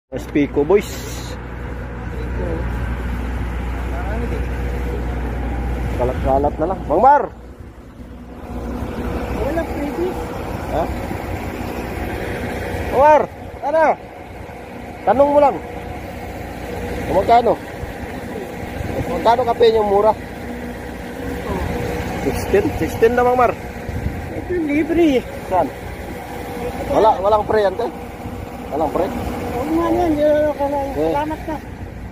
Pico boys. Kalat-kalat na lang. Bang Mar! Wala pwede. Ha? Bang Mar! Ano? Tanong mo lang. Magkano? Magkano kape yung mura? 16? 16 na Bang Mar. Ito libre. Saan? Walang pre yan te? Walang pre? Huwag nga yan. Salamat na.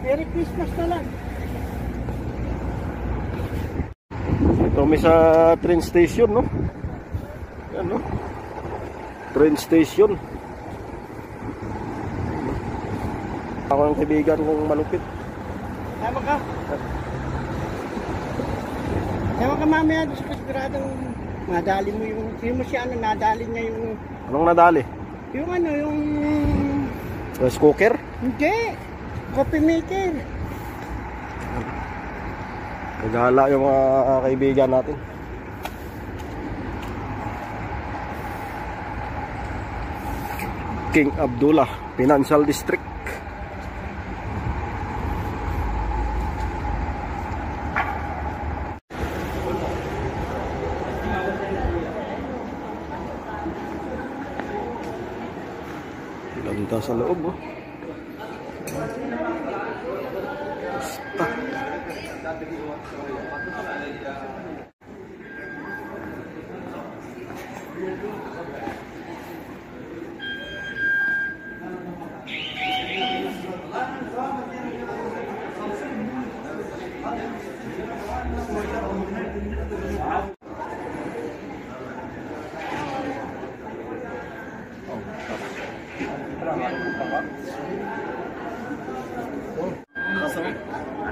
Merry Christmas na lang. Ito may sa train station, no? Yan, no? Train station. Ako ang kaibigan kong malupit. Tama ka. Tama ka mamaya doon sa kasiguradong nadali mo yung... Sino mo siya nadali niya yung... Anong nadali? Yung Rice cooker? Hindi. Coffee maker. Naghala yung mga kaibigan natin. King Abdullah Financial District. Ganda sa loob, oh. Basta.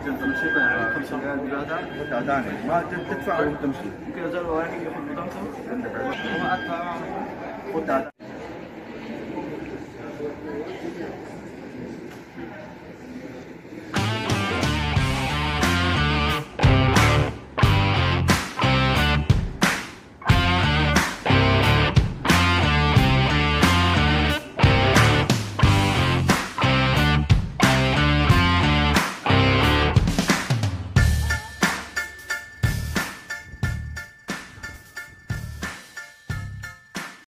عشان تمشي 5 ريال زيادة ثاني ما تدفع وتمشي يمكن زول واحد ياخذ بطاقته عندك ما ادفع خذ